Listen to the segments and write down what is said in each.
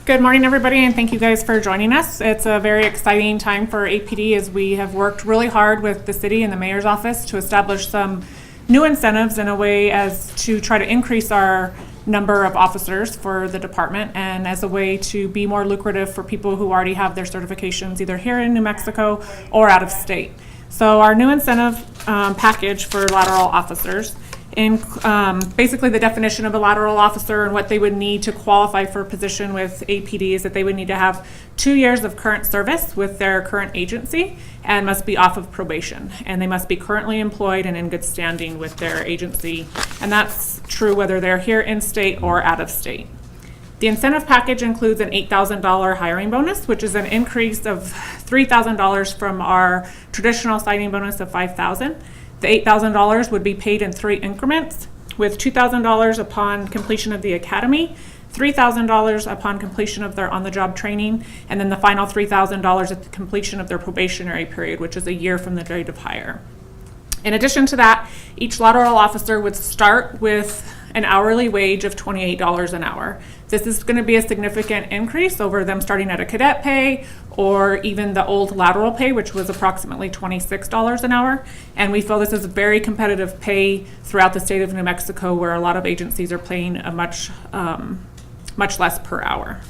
Good morning, everybody, and thank you guys for joining us. It's a very exciting time for APD as we have worked really hard with the city and the mayor's office to establish some new incentives in a way as to try to increase our number of officers for the department and as a way to be more lucrative for people who already have their certifications either here in New Mexico or out of state. So our new incentive package for lateral officers basically the definition of a lateral officer and what they would need to qualify for a position with APD is that they would need to have 2 years of current service with their current agency and must be off of probation. And they must be currently employed and in good standing with their agency. And that's true whether they're here in state or out of state. The incentive package includes an $8,000 hiring bonus, which is an increase of $3,000 from our traditional signing bonus of $5,000. The $8,000 would be paid in 3 increments, with $2,000 upon completion of the academy, $3,000 upon completion of their on-the-job training, and then the final $3,000 at the completion of their probationary period, which is a year from the date of hire. In addition to that, each lateral officer would start with an hourly wage of $28 an hour. This is going to be a significant increase over them starting at a cadet pay or even the old lateral pay, which was approximately $26 an hour. And we feel this is very competitive pay throughout the state of New Mexico, where a lot of agencies are paying a much less per hour.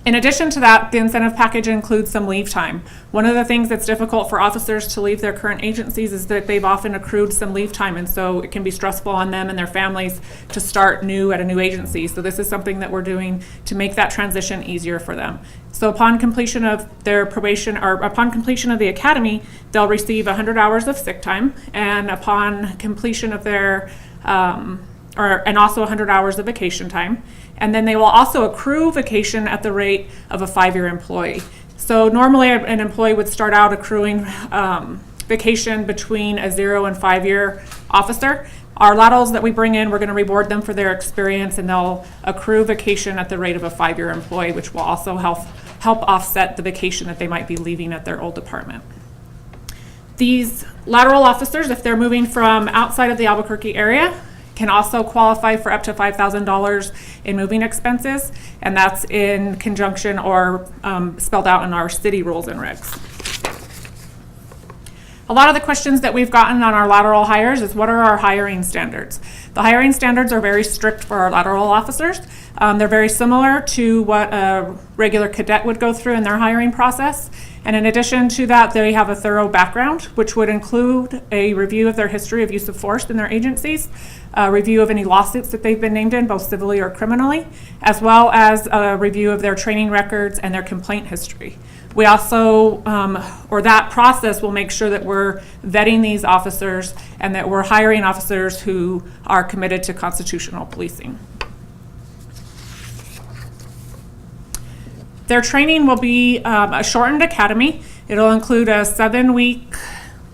In addition to that, the incentive package includes some leave time. One of the things that's difficult for officers to leave their current agencies is that they've often accrued some leave time, and so it can be stressful on them and their families to start new at a new agency. So this is something that we're doing to make that transition easier for them. So upon completion of their probation, or upon completion of the academy, they'll receive 100 hours of sick time, and upon completion of their and also 100 hours of vacation time. And then they will also accrue vacation at the rate of a 5-year employee. So normally an employee would start out accruing vacation between a 0 and 5-year officer. Our laterals that we bring in, we're going to reward them for their experience, and they'll accrue vacation at the rate of a 5-year employee, which will also help offset the vacation that they might be leaving at their old department. These lateral officers, if they're moving from outside of the Albuquerque area, can also qualify for up to $5,000 in moving expenses, and that's in conjunction or spelled out in our city rules and regs. A lot of the questions that we've gotten on our lateral hires is what are our hiring standards? The hiring standards are very strict for our lateral officers. They're very similar to what a regular cadet would go through in their hiring process. And in addition to that, they have a thorough background, which would include a review of their history of use of force in their agencies, a review of any lawsuits that they've been named in, both civilly or criminally, as well as a review of their training records and their complaint history. We also, that process will make sure that we're vetting these officers and that we're hiring officers who are committed to constitutional policing. Their training will be a shortened academy. It'll include a 7-week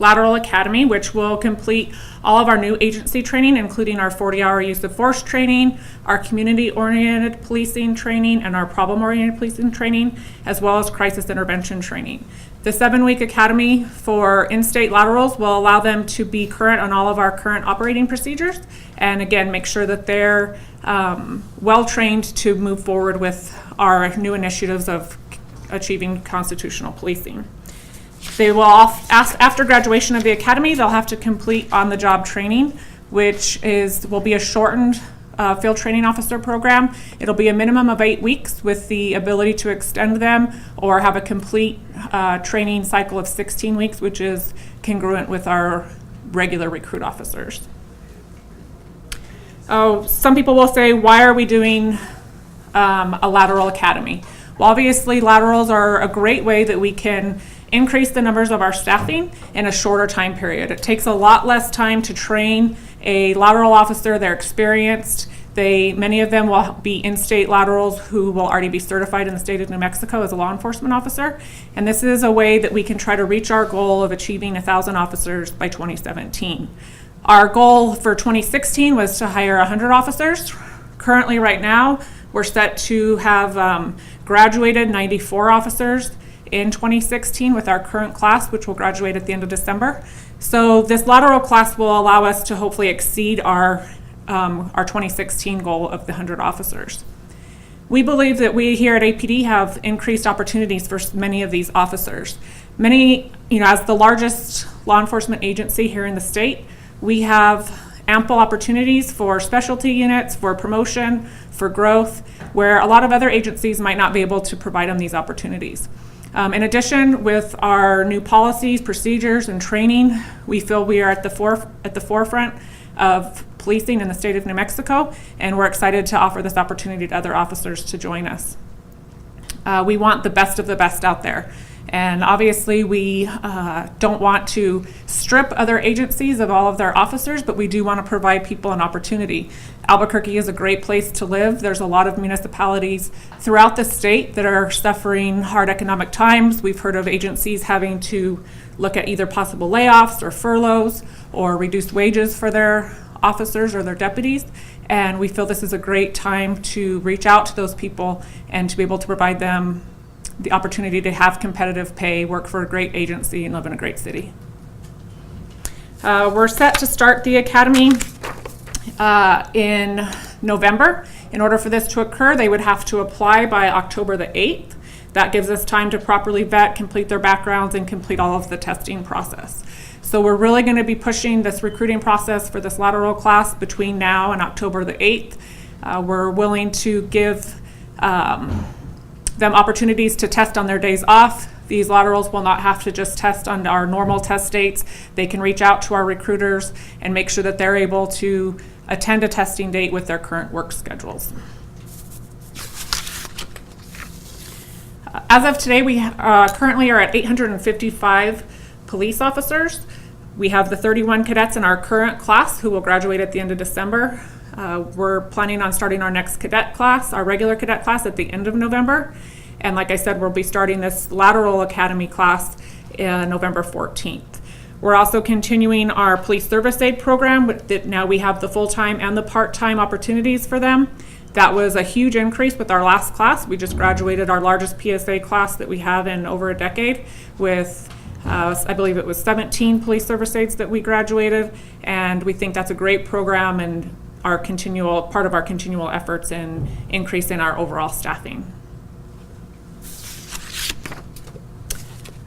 lateral academy, which will complete all of our new agency training, including our 40-hour use of force training, our community-oriented policing training, and our problem-oriented policing training, as well as crisis intervention training. The 7-week academy for in-state laterals will allow them to be current on all of our current operating procedures, and again, make sure that they're well-trained to move forward with our new initiatives of achieving constitutional policing. They will, after graduation of the academy, they'll have to complete on-the-job training, which will be a shortened field training officer program. It'll be a minimum of 8 weeks with the ability to extend them or have a complete training cycle of 16 weeks, which is congruent with our regular recruit officers. Some people will say, why are we doing a lateral academy? Well, obviously, laterals are a great way that we can increase the numbers of our staffing in a shorter time period. It takes a lot less time to train a lateral officer. They're experienced. Many of them will be in-state laterals who will already be certified in the state of New Mexico as a law enforcement officer. And this is a way that we can try to reach our goal of achieving 1,000 officers by 2017. Our goal for 2016 was to hire 100 officers. Currently, right now, we're set to have graduated 94 officers in 2016 with our current class, which will graduate at the end of December. So this lateral class will allow us to hopefully exceed our 2016 goal of the 100 officers. We believe that we here at APD have increased opportunities for many of these officers. Many, as the largest law enforcement agency here in the state, we have ample opportunities for specialty units, for promotion, for growth, where a lot of other agencies might not be able to provide them these opportunities. In addition, with our new policies, procedures, and training, we feel we are at the forefront of policing in the state of New Mexico, and we're excited to offer this opportunity to other officers to join us. We want the best of the best out there. And obviously we don't want to strip other agencies of all of their officers, but we do want to provide people an opportunity. Albuquerque is a great place to live. There's a lot of municipalities throughout the state that are suffering hard economic times. We've heard of agencies having to look at either possible layoffs or furloughs or reduced wages for their officers or their deputies. And we feel this is a great time to reach out to those people and to be able to provide them the opportunity to have competitive pay, work for a great agency, and live in a great city. We're set to start the academy in November. In order for this to occur, they would have to apply by October the 8th. That gives us time to properly vet, complete their backgrounds, and complete all of the testing process. So we're really going to be pushing this recruiting process for this lateral class between now and October the 8th. We're willing to give them opportunities to test on their days off. These laterals will not have to just test on our normal test dates. They can reach out to our recruiters and make sure that they're able to attend a testing date with their current work schedules. As of today, we currently are at 855 police officers. We have the 31 cadets in our current class who will graduate at the end of December. We're planning on starting our next cadet class, our regular cadet class, at the end of November. And like I said, we'll be starting this lateral academy class November 14th. We're also continuing our police service aid program. That now we have the full-time and the part-time opportunities for them. That was a huge increase with our last class. We just graduated our largest PSA class that we have in over a decade with I believe it was 17 police service aides that we graduated. And we think that's a great program and part of our continual efforts in increasing our overall staffing.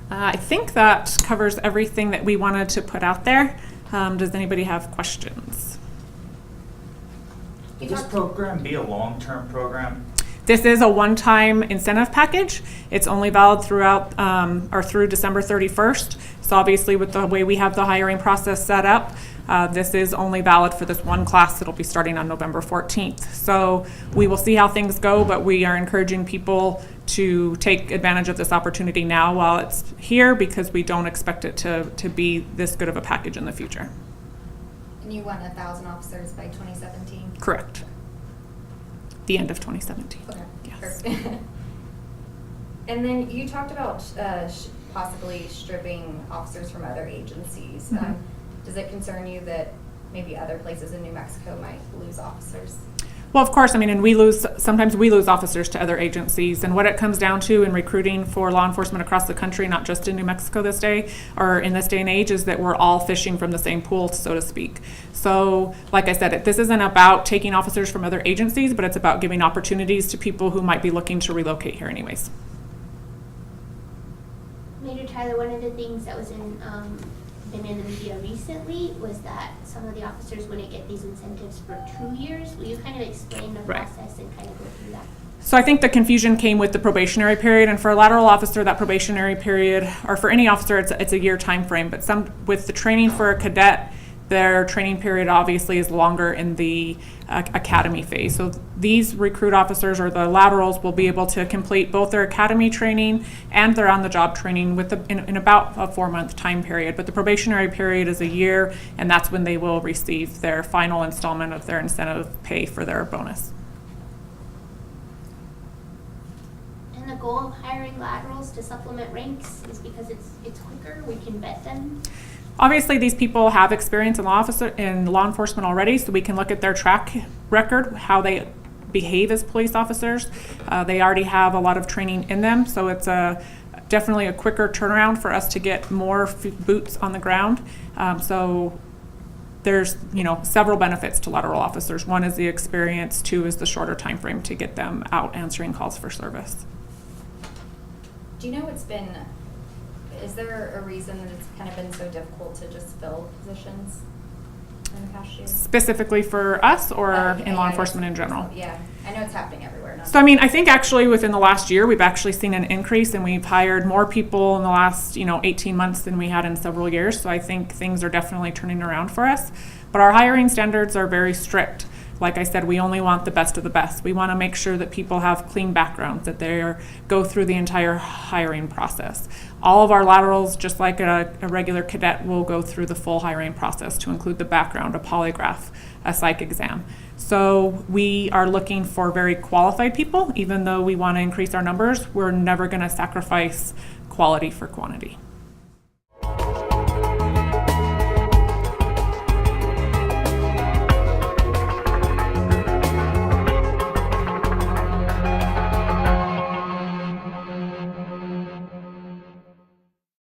I think that covers everything that we wanted to put out there. Does anybody have questions? Will this program be a long-term program? This is a one-time incentive package. It's only valid throughout or through December 31st. So obviously with the way we have the hiring process set up, this is only valid for this one class that'll be starting on November 14th. So we will see how things go, but we are encouraging people to take advantage of this opportunity now while it's here, because we don't expect it to be this good of a package in the future. And you want 1,000 officers by 2017? Correct. The end of 2017. Okay. Yes. Perfect. And then you talked about possibly stripping officers from other agencies. Mm-hmm. Does it concern you that maybe other places in New Mexico might lose officers? Well, of course, and sometimes we lose officers to other agencies, and what it comes down to in recruiting for law enforcement across the country, not just in New Mexico this day, or in this day and age, is that we're all fishing from the same pool, so to speak. So, like I said, this isn't about taking officers from other agencies, but it's about giving opportunities to people who might be looking to relocate here anyways. Major Tyler, one of the things that was been in the media recently was that some of the officers wouldn't get these incentives for 2 years. Will you kind of explain the process and kind of go through that? So I think the confusion came with the probationary period, and for a lateral officer, that probationary period, or for any officer, it's a year time frame. But with the training for a cadet, their training period obviously is longer in the academy phase. So these recruit officers, or the laterals, will be able to complete both their academy training and their on-the-job training in about a 4-month time period. But the probationary period is a year, and that's when they will receive their final installment of their incentive pay for their bonus. And the goal of hiring laterals to supplement ranks is because it's quicker, we can vet them? Obviously, these people have experience in law enforcement already, so we can look at their track record, how they behave as police officers. They already have a lot of training in them, so it's definitely a quicker turnaround for us to get more boots on the ground. So there's, several benefits to lateral officers. One is the experience, two is the shorter time frame to get them out answering calls for service. Do you know is there a reason that it's kind of been so difficult to just fill positions in the past year? Specifically for us or in law Yeah, enforcement in general? Yeah, I know it's happening everywhere. So, I think actually within the last year, we've actually seen an increase and we've hired more people in the last, 18 months than we had in several years. So I think things are definitely turning around for us. But our hiring standards are very strict. Like I said, we only want the best of the best. We want to make sure that people have clean backgrounds, that they go through the entire hiring process. All of our laterals, just like a regular cadet, will go through the full hiring process to include the background, a polygraph, a psych exam. So we are looking for very qualified people. Even though we want to increase our numbers, we're never going to sacrifice quality for quantity.